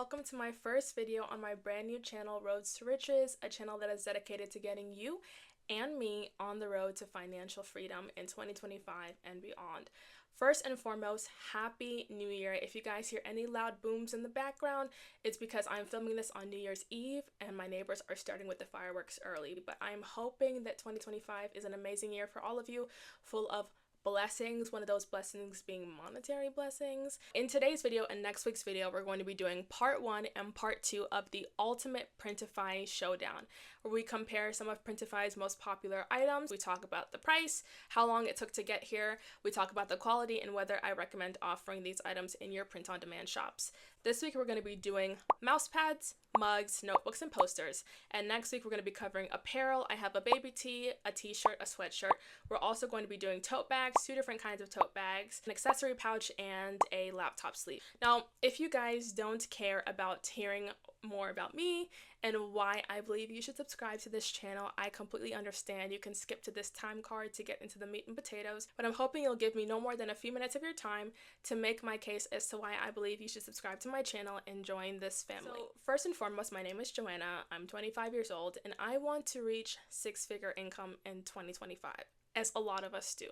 welcome to my first video on my brand new channel, Roads to Riches, a channel that is dedicated to getting you and me on the road to financial freedom in 2025 and beyond. First and foremost, Happy New Year. If you guys hear any loud booms in the background, it's because I'm filming this on New Year's Eve and my neighbors are starting with the fireworks early. But I'm hoping that 2025 is an amazing year for all of you, full of blessings, one of those blessings being monetary blessings. In today's video and next week's video, we're going to be doing part 1 and part 2 of the ultimate Printify Showdown, where we compare some of Printify's most popular items. We talk about the price, how long it took to get here, we talk about the quality, and whether I recommend offering these items in your print-on-demand shops. This week we're going to be doing mouse pads, mugs, notebooks, and posters. And next week we're going to be covering apparel. I have a baby tee, a t-shirt, a sweatshirt. We're also going to be doing tote bags, 2 different kinds of tote bags, an accessory pouch, and a laptop sleeve. Now, if you guys don't care about hearing more about me and why I believe you should subscribe to this channel, I completely understand. You can skip to this time card to get into the meat and potatoes, but I'm hoping you'll give me no more than a few minutes of your time to make my case as to why I believe you should subscribe to my channel and join this family. So first and foremost, my name is Joanna. I'm 25 years old and I want to reach 6-figure income in 2025, as a lot of us do.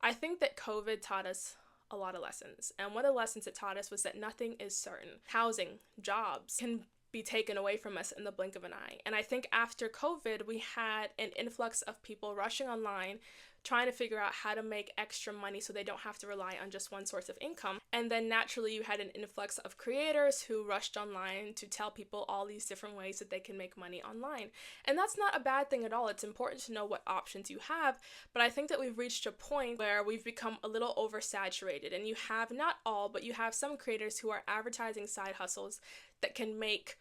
I think that COVID taught us a lot of lessons, and one of the lessons it taught us was that nothing is certain. Housing, jobs can be taken away from us in the blink of an eye. And I think after COVID, we had an influx of people rushing online, trying to figure out how to make extra money so they don't have to rely on just one source of income. And then naturally you had an influx of creators who rushed online to tell people all these different ways that they can make money online. And that's not a bad thing at all. It's important to know what options you have, but I think that we've reached a point where we've become a little oversaturated, and you have, not all, but you have some creators who are advertising side hustles that can make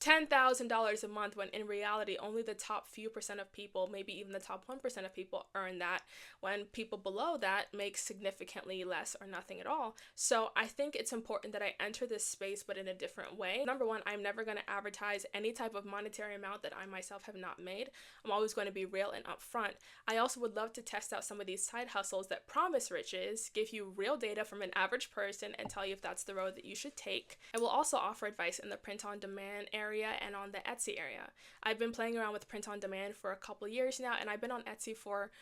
$10,000 a month, when in reality only the top few percent of people, maybe even the top 1% of people, earn that, when people below that make significantly less or nothing at all. So I think it's important that I enter this space, but in a different way. Number one, I'm never going to advertise any type of monetary amount that I myself have not made. I'm always going to be real and upfront. I also would love to test out some of these side hustles that promise riches, give you real data from an average person, and tell you if that's the road that you should take. I will also offer advice in the print-on-demand area and on the Etsy area. I've been playing around with print on demand for a couple years now, and I've been on Etsy for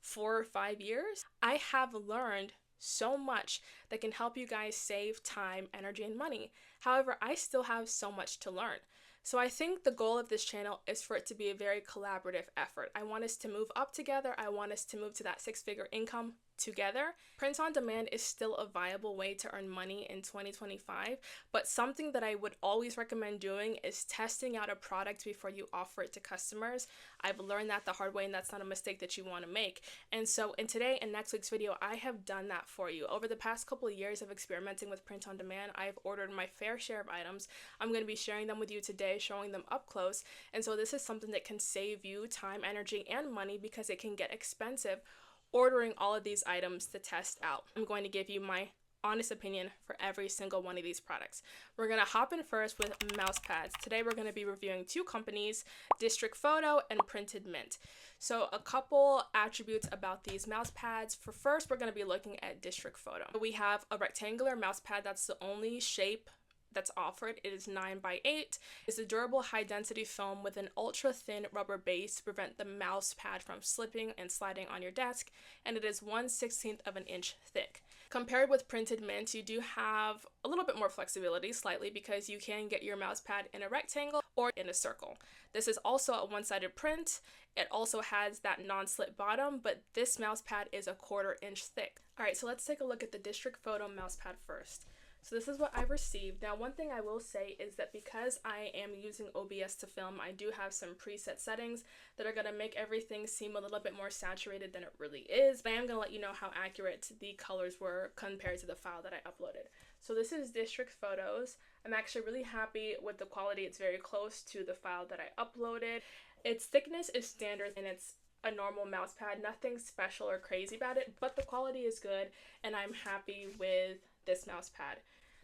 4 or 5 years. I have learned so much that can help you guys save time, energy, and money. However, I still have so much to learn. So I think the goal of this channel is for it to be a very collaborative effort. I want us to move up together. I want us to move to that 6-figure income together. Print on demand is still a viable way to earn money in 2025, but something that I would always recommend doing is testing out a product before you offer it to customers. I've learned that the hard way, and that's not a mistake that you want to make. And so in today and next week's video, I have done that for you. Over the past couple of years of experimenting with print on demand, I've ordered my fair share of items. I'm going to be sharing them with you today, showing them up close. And so this is something that can save you time, energy, and money, because it can get expensive ordering all of these items to test out. I'm going to give you my honest opinion for every single one of these products. We're going to hop in first with Mousepads. Today we're going to be reviewing 2 companies, District Photo and Printed Mint. So a couple attributes about these Mousepads. For first, we're going to be looking at District Photo. We have a rectangular mousepad. That's the only shape that's offered. It is 9 by 8. It's a durable high-density foam with an ultra-thin rubber base to prevent the mouse pad from slipping and sliding on your desk, and it is 1/16 of an inch thick. Compared with Printed Mint, you do have a little bit more flexibility, slightly, because you can get your mouse pad in a rectangle or in a circle. This is also a one-sided print. It also has that non-slip bottom, but this mouse pad is a 1/4 inch thick. Alright, so let's take a look at the District Photo mouse pad first. So this is what I've received. Now, one thing I will say is that because I am using OBS to film, I do have some preset settings that are going to make everything seem a little bit more saturated than it really is. But I am going to let you know how accurate the colors were compared to the file that I uploaded. So this is District Photos. I'm actually really happy with the quality. It's very close to the file that I uploaded. Its thickness is standard, and it's a normal mouse pad. Nothing special or crazy about it, but the quality is good, and I'm happy with this mouse pad.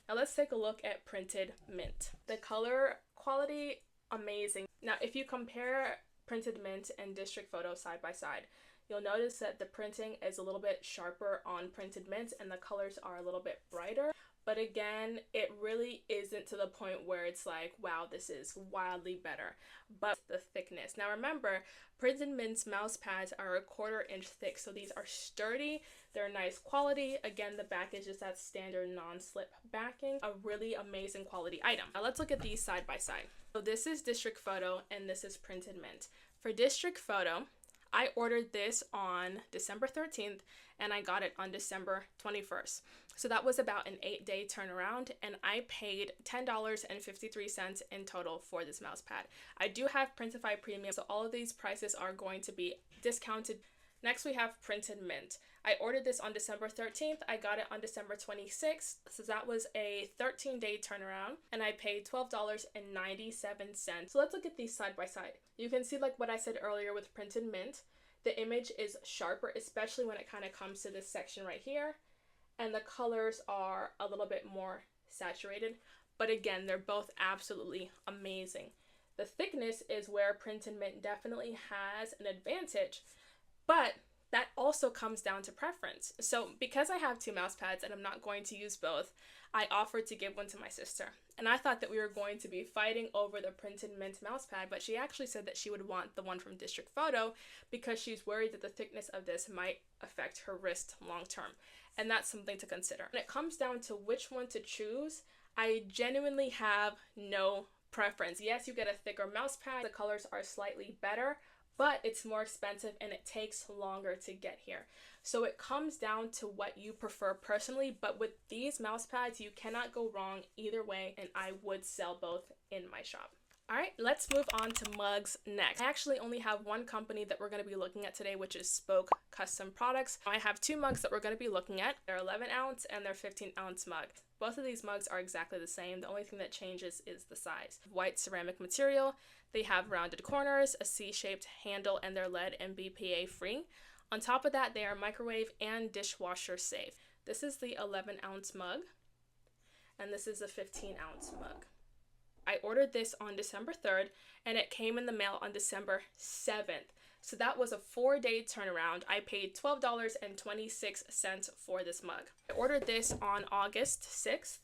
Now let's take a look at Printed Mint. The color quality, amazing. Now if you compare Printed Mint and District Photo side by side, you'll notice that the printing is a little bit sharper on Printed Mint and the colors are a little bit brighter. But again, it really isn't to the point where it's like, wow, this is wildly better. But the thickness. Now remember, Printed Mint's mouse pads are a 1/4 inch thick, so these are sturdy, they're nice quality. Again, the back is just that standard non-slip backing, a really amazing quality item. Now let's look at these side by side. So this is District Photo and this is Printed Mint. For District Photo, I ordered this on December 13th and I got it on December 21st. So that was about an 8-day turnaround, and I paid $10.53 in total for this mouse pad. I do have Printify Premium, so all of these prices are going to be discounted. Next, we have Printed Mint. I ordered this on December 13th. I got it on December 26th. So that was a 13-day turnaround, and I paid $12.97. So let's look at these side by side. You can see, like what I said earlier with Printed Mint, the image is sharper, especially when it kind of comes to this section right here. And the colors are a little bit more saturated. But again, they're both absolutely amazing. The thickness is where Printed Mint definitely has an advantage, but that also comes down to preference. So because I have 2 mouse pads and I'm not going to use both, I offered to give one to my sister. And I thought that we were going to be fighting over the Printed Mint mouse pad, but she actually said that she would want the one from District Photo because she's worried that the thickness of this might affect her wrist long term. And that's something to consider. When it comes down to which one to choose, I genuinely have no preference. Yes, you get a thicker mouse pad, the colors are slightly better, but it's more expensive and it takes longer to get here. So it comes down to what you prefer personally, but with these mouse pads, you cannot go wrong either way, and I would sell both in my shop. All right, let's move on to mugs next. I actually only have one company that we're going to be looking at today, which is Spoke Custom Products. I have 2 mugs that we're going to be looking at. They're 11 ounce and they're 15 ounce mugs. Both of these mugs are exactly the same. The only thing that changes is the size. White ceramic material. They have rounded corners, a C-shaped handle, and they're lead and BPA free. On top of that, they are microwave and dishwasher safe. This is the 11 ounce mug, and this is a 15 ounce mug. I ordered this on December 3rd, and it came in the mail on December 7th. So that was a 4-day turnaround. I paid $12.26 for this mug. I ordered this on August 6th.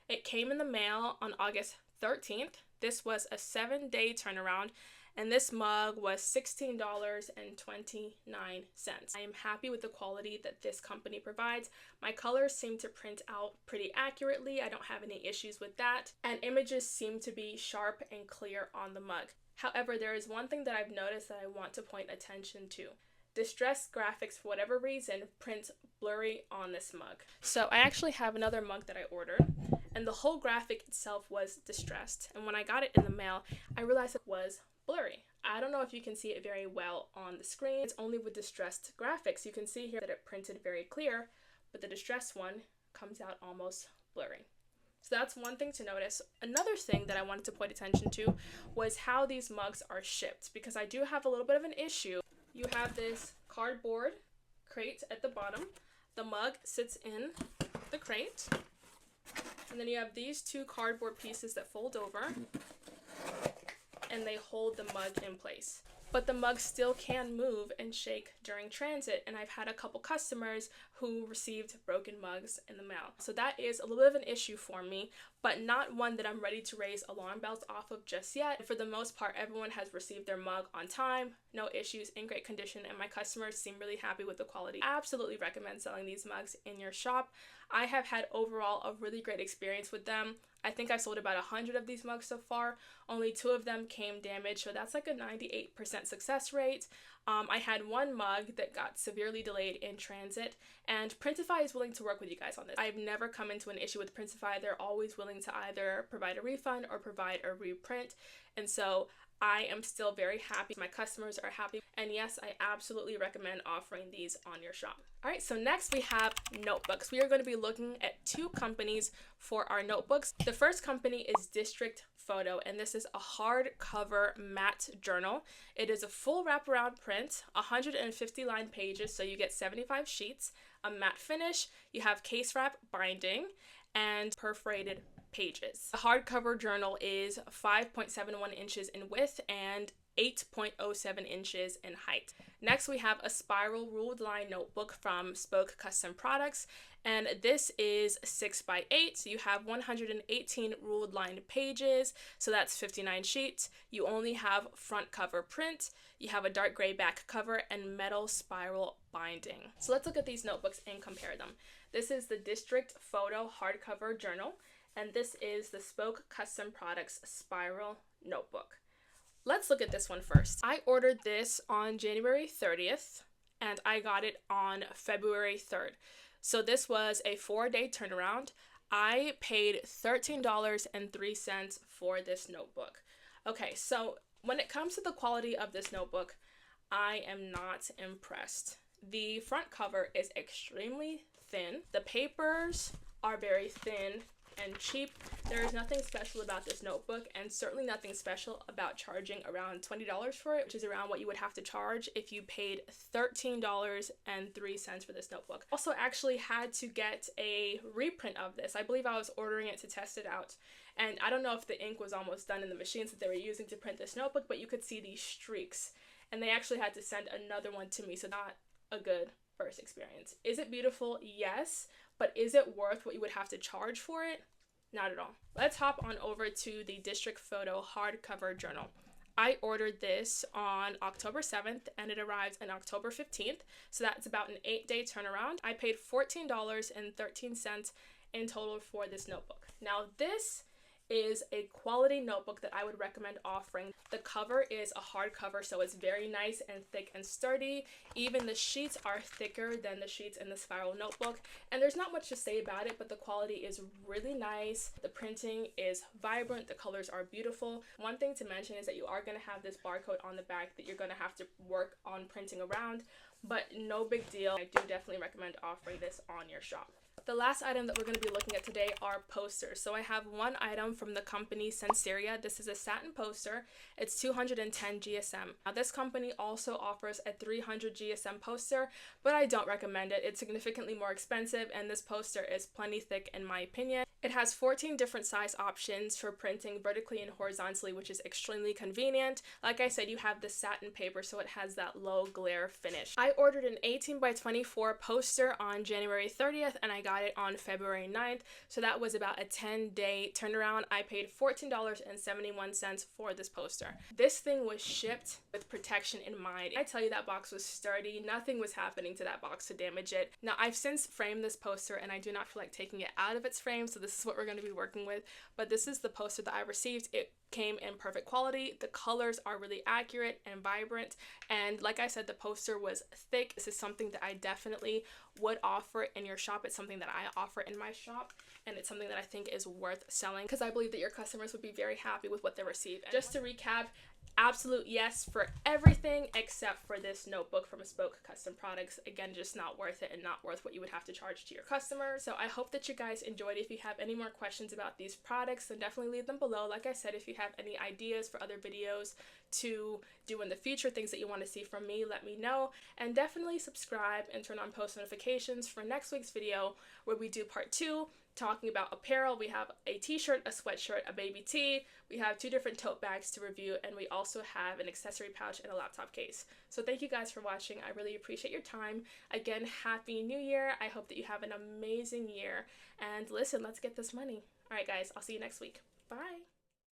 It came in the mail on August 13th. This was a 7-day turnaround, and this mug was $16.29. I am happy with the quality that this company provides. My colors seem to print out pretty accurately. I don't have any issues with that, and images seem to be sharp and clear on the mug. However, there is one thing that I've noticed that I want to point attention to. Distressed graphics, for whatever reason, print blurry on this mug. So I actually have another mug that I ordered, and the whole graphic itself was distressed. And when I got it in the mail, I realized it was blurry. I don't know if you can see it very well on the screen. It's only with distressed graphics. You can see here that it printed very clear, but the distressed one comes out almost blurry. So that's one thing to notice. Another thing that I wanted to point attention to was how these mugs are shipped, because I do have a little bit of an issue. You have this cardboard crate at the bottom. The mug sits in the crate, and then you have these 2 cardboard pieces that fold over, and they hold the mug in place. But the mug still can move and shake during transit, and I've had a couple customers who received broken mugs in the mail. So that is a little bit of an issue for me, but not one that I'm ready to raise alarm bells off of just yet. For the most part, everyone has received their mug on time, no issues, in great condition, and my customers seem really happy with the quality. I absolutely recommend selling these mugs in your shop. I have had overall a really great experience with them. I think I've sold about 100 of these mugs so far. Only 2 of them came damaged, so that's like a 98% success rate. I had one mug that got severely delayed in transit, and Printify is willing to work with you guys on this. I've never come into an issue with Printify. They're always willing to either provide a refund or provide a reprint, and so I am still very happy. My customers are happy, and yes, I absolutely recommend offering these on your shop. All right, so next we have notebooks. We are going to be looking at 2 companies for our notebooks. The first company is District Photo, and this is a hardcover matte journal. It is a full wraparound print, 150 line pages, so you get 75 sheets, a matte finish, you have case wrap binding, and perforated pages. The hardcover journal is 5.71 inches in width and 8.07 inches in height. Next, we have a spiral ruled line notebook from Spoke Custom Products, and this is 6x8. So you have 118 ruled line pages, so that's 59 sheets. You only have front cover print, you have a dark gray back cover, and metal spiral binding. So let's look at these notebooks and compare them. This is the District Photo hardcover journal, and this is the Spoke Custom Products spiral notebook. Let's look at this one first. I ordered this on January 30th, and I got it on February 3rd. So this was a 4-day turnaround. I paid $13.03 for this notebook. Okay, so when it comes to the quality of this notebook, I am not impressed. The front cover is extremely thin. The papers are very thin and cheap. There is nothing special about this notebook, and certainly nothing special about charging around $20 for it, which is around what you would have to charge if you paid $13.03 for this notebook. Also actually had to get a reprint of this. I believe I was ordering it to test it out, and I don't know if the ink was almost done in the machines that they were using to print this notebook, but you could see these streaks, and they actually had to send another one to me, so not a good first experience. Is it beautiful? Yes. But is it worth what you would have to charge for it? Not at all. Let's hop on over to the District Photo hardcover journal. I ordered this on October 7th and it arrived on October 15th. So that's about an 8-day turnaround. I paid $14.13 in total for this notebook. Now this is a quality notebook that I would recommend offering. The cover is a hardcover, so it's very nice and thick and sturdy. Even the sheets are thicker than the sheets in the spiral notebook, and there's not much to say about it, but the quality is really nice. The printing is vibrant, the colors are beautiful. One thing to mention is that you are going to have this barcode on the back that you're going to have to work on printing around, but no big deal. I do definitely recommend offering this on your shop. The last item that we're going to be looking at today are posters. So I have one item from the company Senseria. This is a satin poster. It's 210 GSM. Now this company also offers a 300 GSM poster, but I don't recommend it. It's significantly more expensive, and this poster is plenty thick in my opinion. It has 14 different size options for printing vertically and horizontally, which is extremely convenient. Like I said, you have the satin paper, so it has that low glare finish. I ordered an 18x24 poster on January 30th, and I got it on February 9th, so that was about a 10-day turnaround. I paid $14.71 for this poster. This thing was shipped with protection in mind. I tell you, that box was sturdy. Nothing was happening to that box to damage it. Now, I've since framed this poster, and I do not feel like taking it out of its frame, so this is what we're going to be working with. But this is the poster that I received. It came in perfect quality. The colors are really accurate and vibrant, and like I said, the poster was thick. This is something that I definitely would offer in your shop. It's something that I offer in my shop, and it's something that I think is worth selling because I believe that your customers would be very happy with what they receive. And just to recap, absolute yes for everything except for this notebook from Spoke Custom Products. Again, just not worth it and not worth what you would have to charge to your customers. So I hope that you guys enjoyed. If you have any more questions about these products, then definitely leave them below. Like I said, if you have any ideas for other videos to do in the future, things that you want to see from me, let me know. And definitely subscribe and turn on post notifications for next week's video, where we do part 2, talking about apparel. We have a t-shirt, a sweatshirt, a baby tee. We have 2 different tote bags to review, and we also have an accessory pouch and a laptop case. So thank you guys for watching. I really appreciate your time. Again, Happy New Year. I hope that you have an amazing year. And listen, let's get this money. All right, guys, I'll see you next week. Bye.